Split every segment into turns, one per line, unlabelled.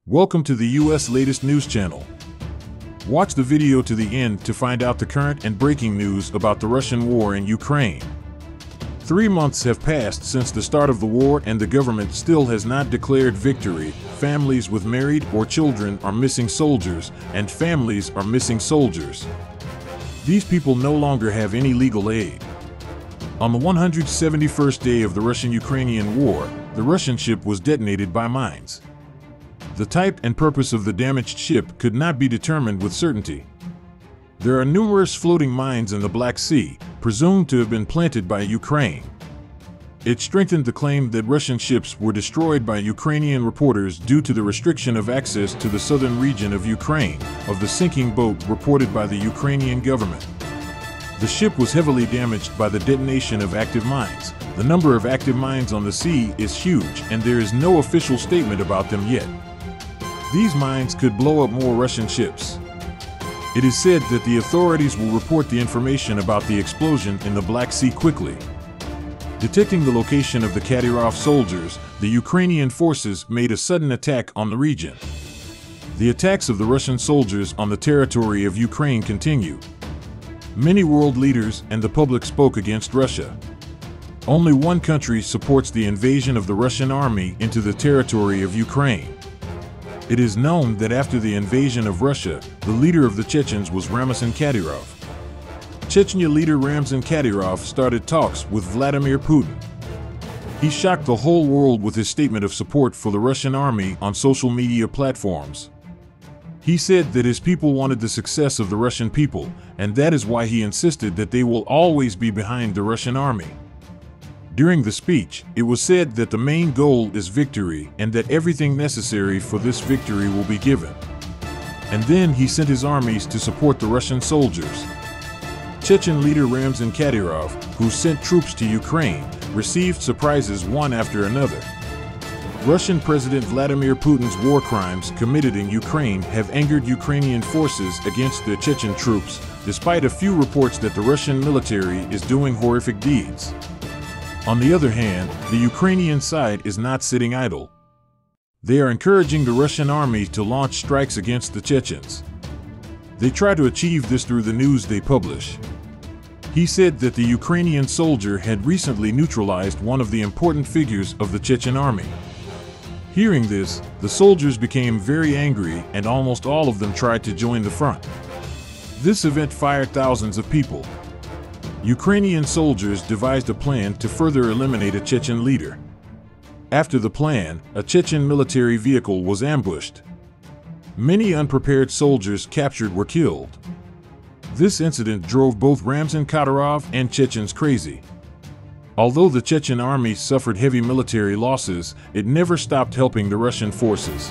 Welcome to the U.S. latest news channel. Watch the video to the end to find out the current and breaking news about the Russian war in Ukraine. 3 months have passed since the start of the war and the government still has not declared victory. Families with married or children are missing soldiers, and families are missing soldiers. These people no longer have any legal aid. On the 171st day of the Russian-Ukrainian war, the Russian ship was detonated by mines. The type and purpose of the damaged ship could not be determined with certainty. There are numerous floating mines in the Black Sea, presumed to have been planted by Ukraine. It strengthened the claim that Russian ships were destroyed by Ukrainian reporters due to the restriction of access to the southern region of Ukraine of the sinking boat reported by the Ukrainian government. The ship was heavily damaged by the detonation of active mines. The number of active mines on the sea is huge, and there is no official statement about them yet. These mines could blow up more Russian ships. It is said that the authorities will report the information about the explosion in the Black Sea quickly. Detecting the location of the Kadyrov soldiers, the Ukrainian forces made a sudden attack on the region. The attacks of the Russian soldiers on the territory of Ukraine continue. Many world leaders and the public spoke against Russia. Only one country supports the invasion of the Russian army into the territory of Ukraine. It is known that after the invasion of Russia, the leader of the Chechens was Ramzan Kadyrov. Chechnya leader Ramzan Kadyrov started talks with Vladimir Putin. He shocked the whole world with his statement of support for the Russian army on social media platforms. He said that his people wanted the success of the Russian people, and that is why he insisted that they will always be behind the Russian army. During the speech, it was said that the main goal is victory and that everything necessary for this victory will be given. And then he sent his armies to support the Russian soldiers. Chechen leader Ramzan Kadyrov, who sent troops to Ukraine, received surprises one after another. Russian President Vladimir Putin's war crimes committed in Ukraine have angered Ukrainian forces against the Chechen troops, despite a few reports that the Russian military is doing horrific deeds. On the other hand, the Ukrainian side is not sitting idle. They are encouraging the Russian army to launch strikes against the Chechens. They try to achieve this through the news they publish. He said that the Ukrainian soldier had recently neutralized one of the important figures of the Chechen army. Hearing this, the soldiers became very angry and almost all of them tried to join the front. This event fired thousands of people. Ukrainian soldiers devised a plan to further eliminate a Chechen leader. After the plan, a Chechen military vehicle was ambushed. Many unprepared soldiers captured were killed. This incident drove both Ramzan Kadyrov and Chechens crazy. Although the Chechen army suffered heavy military losses, it never stopped helping the Russian forces.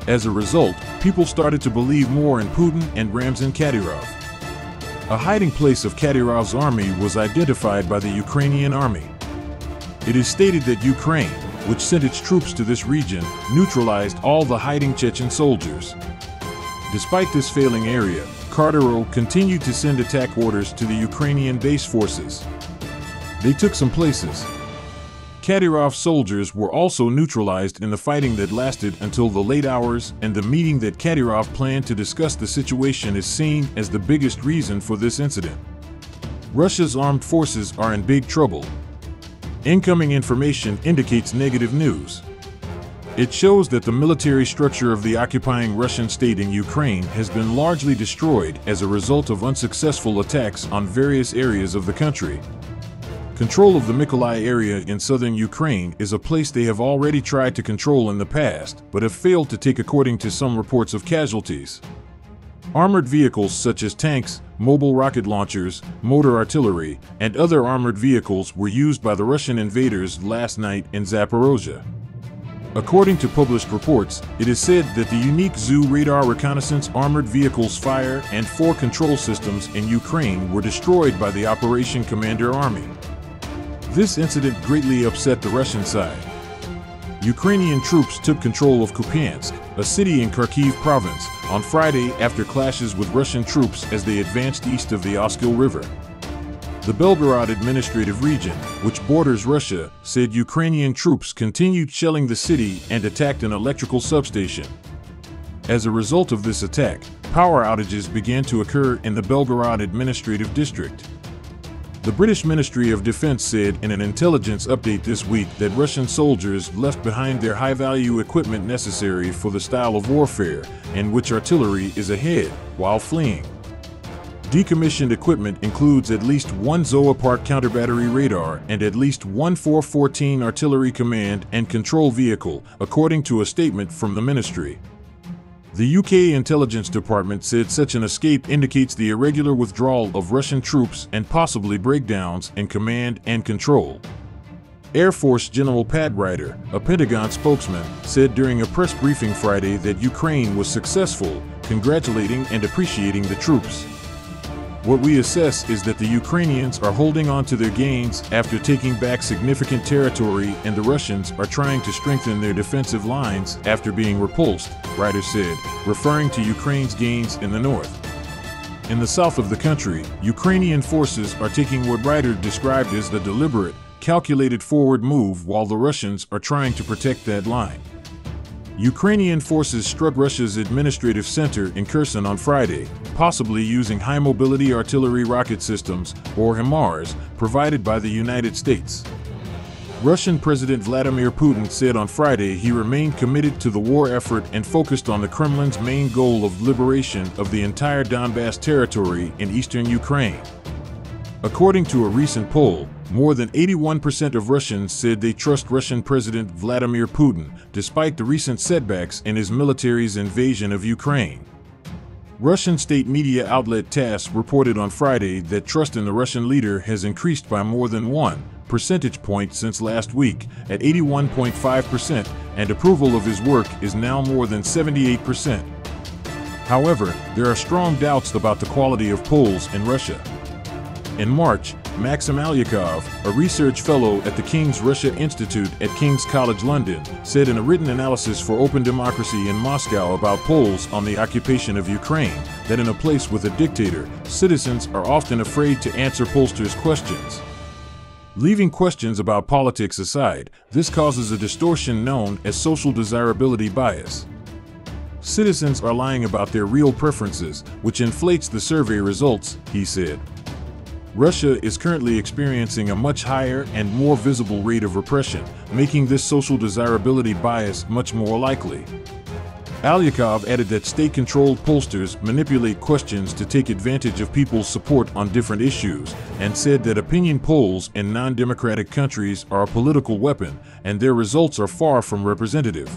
As a result, people started to believe more in Putin and Ramzan Kadyrov. A hiding place of Kadyrov's army was identified by the Ukrainian army. It is stated that Ukraine, which sent its troops to this region, neutralized all the hiding Chechen soldiers. Despite this failing area, Kadyrov continued to send attack orders to the Ukrainian base forces. They took some places. Kadyrov soldiers were also neutralized in the fighting that lasted until the late hours, and the meeting that Kadyrov planned to discuss the situation is seen as the biggest reason for this incident. Russia's armed forces are in big trouble. Incoming information indicates negative news. It shows that the military structure of the occupying Russian state in Ukraine has been largely destroyed as a result of unsuccessful attacks on various areas of the country. Control of the Mykolaiv area in southern Ukraine is a place they have already tried to control in the past, but have failed to take according to some reports of casualties. Armored vehicles such as tanks, mobile rocket launchers, motor artillery, and other armored vehicles were used by the Russian invaders last night in Zaporozhye. According to published reports, it is said that the unique ZU radar reconnaissance armored vehicles fire and 4 control systems in Ukraine were destroyed by the Operation Commander Army. This incident greatly upset the Russian side. Ukrainian troops took control of Kupiansk, a city in Kharkiv province, on Friday after clashes with Russian troops as they advanced east of the Oskil River. The Belgorod administrative region, which borders Russia, said Ukrainian troops continued shelling the city and attacked an electrical substation. As a result of this attack, power outages began to occur in the Belgorod administrative district. The British Ministry of Defense said in an intelligence update this week that Russian soldiers left behind their high-value equipment necessary for the style of warfare, in which artillery is ahead, while fleeing. Decommissioned equipment includes at least one Zoopark counterbattery radar and at least one 414 artillery command and control vehicle, according to a statement from the ministry. The UK Intelligence Department said such an escape indicates the irregular withdrawal of Russian troops and possibly breakdowns in command and control. Air Force General Pat Ryder, a Pentagon spokesman, said during a press briefing Friday that Ukraine was successful, congratulating and appreciating the troops. What we assess is that the Ukrainians are holding on to their gains after taking back significant territory, and the Russians are trying to strengthen their defensive lines after being repulsed, Ryder said, referring to Ukraine's gains in the north. In the south of the country, Ukrainian forces are taking what Ryder described as the deliberate, calculated forward move, while the Russians are trying to protect that line. Ukrainian forces struck Russia's administrative center in Kherson on Friday, possibly using high-mobility artillery rocket systems, or HIMARS, provided by the United States. Russian President Vladimir Putin said on Friday he remained committed to the war effort and focused on the Kremlin's main goal of liberation of the entire Donbas territory in eastern Ukraine. According to a recent poll, more than 81% of Russians said they trust Russian President Vladimir Putin, despite the recent setbacks in his military's invasion of Ukraine. Russian state media outlet TASS reported on Friday that trust in the Russian leader has increased by more than 1 percentage point since last week, at 81.5%, and approval of his work is now more than 78%. However, there are strong doubts about the quality of polls in Russia. In March, Maxim Alyakov, a research fellow at the King's Russia Institute at King's College London, said in a written analysis for Open Democracy in Moscow about polls on the occupation of Ukraine that in a place with a dictator, citizens are often afraid to answer pollsters' questions. Leaving questions about politics aside, this causes a distortion known as social desirability bias. Citizens are lying about their real preferences, which inflates the survey results, he said. Russia is currently experiencing a much higher and more visible rate of repression, making this social desirability bias much more likely. Alyakov added that state-controlled pollsters manipulate questions to take advantage of people's support on different issues, and said that opinion polls in non-democratic countries are a political weapon, and their results are far from representative.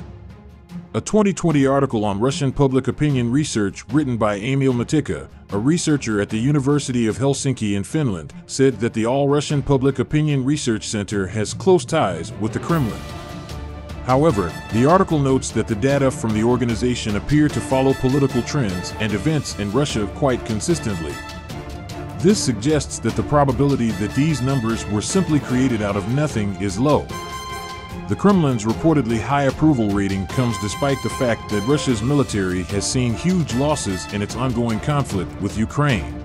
A 2020 article on Russian public opinion research written by Emil Matika, a researcher at the University of Helsinki in Finland, said that the All-Russian Public Opinion Research Center has close ties with the Kremlin. However, the article notes that the data from the organization appear to follow political trends and events in Russia quite consistently. This suggests that the probability that these numbers were simply created out of nothing is low. The Kremlin's reportedly high approval rating comes despite the fact that Russia's military has seen huge losses in its ongoing conflict with Ukraine.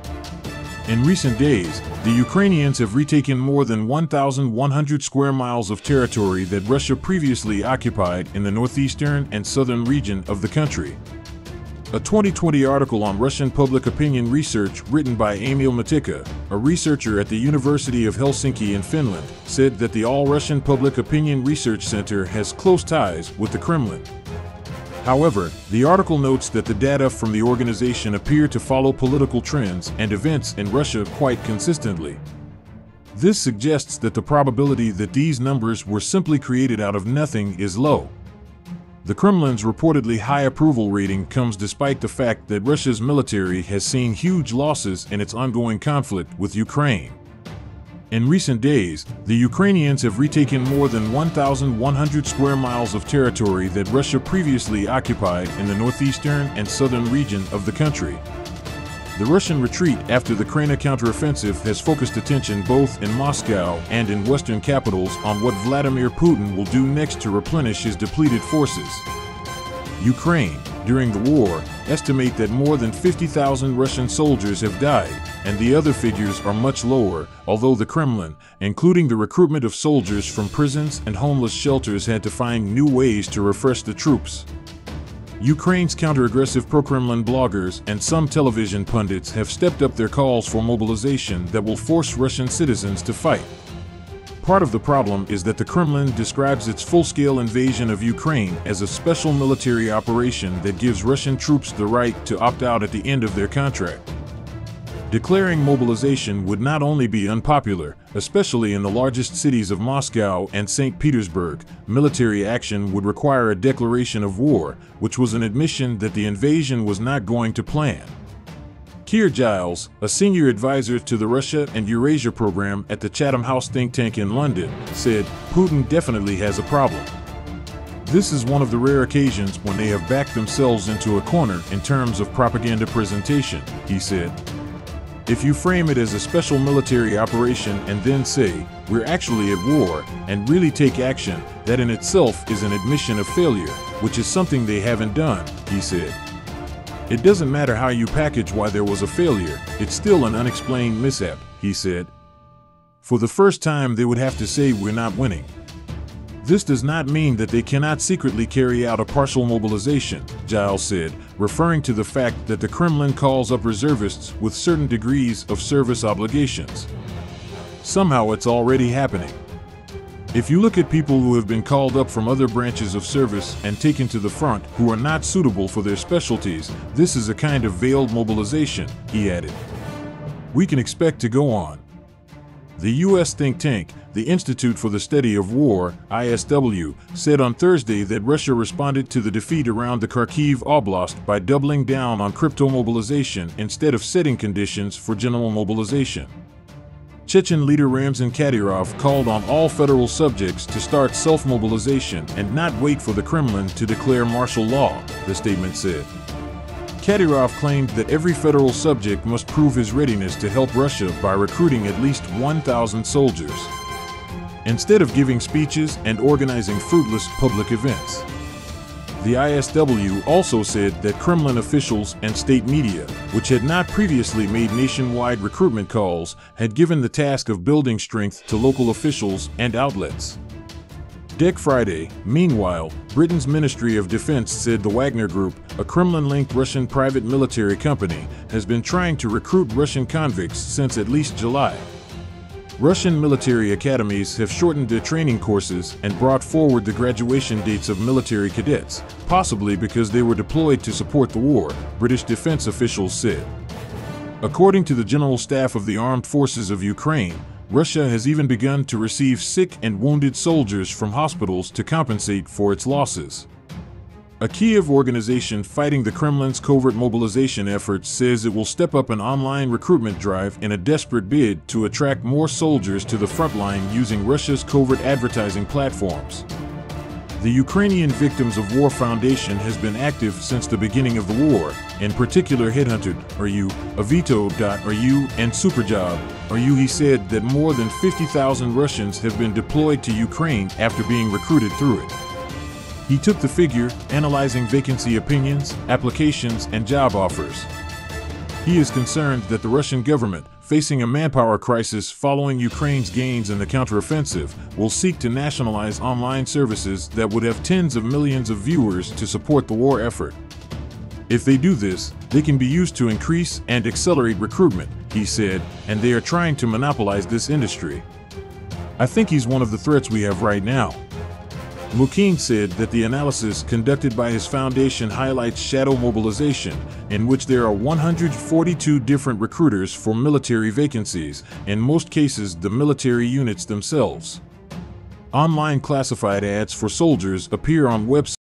In recent days, the Ukrainians have retaken more than 1,100 square miles of territory that Russia previously occupied in the northeastern and southern region of the country. A 2020 article on Russian public opinion research written by Emil Matika, a researcher at the University of Helsinki in Finland, said that the All-Russian Public Opinion Research Center has close ties with the Kremlin. However, the article notes that the data from the organization appear to follow political trends and events in Russia quite consistently. This suggests that the probability that these numbers were simply created out of nothing is low. The Kremlin's reportedly high approval rating comes despite the fact that Russia's military has seen huge losses in its ongoing conflict with Ukraine. In recent days, the Ukrainians have retaken more than 1,100 square miles of territory that Russia previously occupied in the northeastern and southern region of the country. The Russian retreat after the Crimea counteroffensive has focused attention both in Moscow and in Western capitals on what Vladimir Putin will do next to replenish his depleted forces. Ukraine. during the war estimate that more than 50,000 Russian soldiers have died, and the other figures are much lower, although the Kremlin, including the recruitment of soldiers from prisons and homeless shelters, had to find new ways to refresh the troops. Ukraine's counter-aggressive pro-Kremlin bloggers and some television pundits have stepped up their calls for mobilization that will force Russian citizens to fight. Part of the problem is that the Kremlin describes its full-scale invasion of Ukraine as a special military operation that gives Russian troops the right to opt out at the end of their contract. Declaring mobilization would not only be unpopular, especially in the largest cities of Moscow and St. Petersburg. Military action would require a declaration of war, which was an admission that the invasion was not going to plan. Keir Giles, a senior advisor to the Russia and Eurasia program at the Chatham House think tank in London, said, "Putin definitely has a problem. This is one of the rare occasions when they have backed themselves into a corner in terms of propaganda presentation," he said. "If you frame it as a special military operation and then say, 'We're actually at war,' and really take action, that in itself is an admission of failure, which is something they haven't done," he said. "It doesn't matter how you package why there was a failure, it's still an unexplained mishap," he said. "For the first time they would have to say we're not winning. This does not mean that they cannot secretly carry out a partial mobilization," Giles said, referring to the fact that the Kremlin calls up reservists with certain degrees of service obligations. Somehow it's already happening. If you look at people who have been called up from other branches of service and taken to the front who are not suitable for their specialties, this is a kind of veiled mobilization, he added. "We can expect to go on." The U.S. think tank, the Institute for the Study of War, ISW, said on Thursday that Russia responded to the defeat around the Kharkiv Oblast by doubling down on crypto mobilization instead of setting conditions for general mobilization. Chechen leader Ramzan Kadyrov called on all federal subjects to start self-mobilization and not wait for the Kremlin to declare martial law, the statement said. Kadyrov claimed that every federal subject must prove his readiness to help Russia by recruiting at least 1,000 soldiers, instead of giving speeches and organizing fruitless public events. The ISW also said that Kremlin officials and state media, which had not previously made nationwide recruitment calls, had given the task of building strength to local officials and outlets. Deck Friday, meanwhile, Britain's Ministry of Defense said the Wagner Group, a Kremlin-linked Russian private military company, has been trying to recruit Russian convicts since at least July. Russian military academies have shortened their training courses and brought forward the graduation dates of military cadets, possibly because they were deployed to support the war, British defense officials said. According to the General Staff of the Armed Forces of Ukraine, Russia has even begun to receive sick and wounded soldiers from hospitals to compensate for its losses. A Kyiv organization fighting the Kremlin's covert mobilization efforts says it will step up an online recruitment drive in a desperate bid to attract more soldiers to the front line using Russia's covert advertising platforms. The Ukrainian Victims of War Foundation has been active since the beginning of the war, in particular Headhunted.ru, Avito.ru, and Superjob.ru. He said that more than 50,000 Russians have been deployed to Ukraine after being recruited through it. He took the figure, analyzing vacancy opinions, applications, and job offers. He is concerned that the Russian government, facing a manpower crisis following Ukraine's gains in the counteroffensive, will seek to nationalize online services that would have tens of millions of viewers to support the war effort. If they do this, they can be used to increase and accelerate recruitment, he said, and they are trying to monopolize this industry. "I think he's one of the threats we have right now." Mukin said that the analysis conducted by his foundation highlights shadow mobilization, in which there are 142 different recruiters for military vacancies, in most cases the military units themselves. Online classified ads for soldiers appear on websites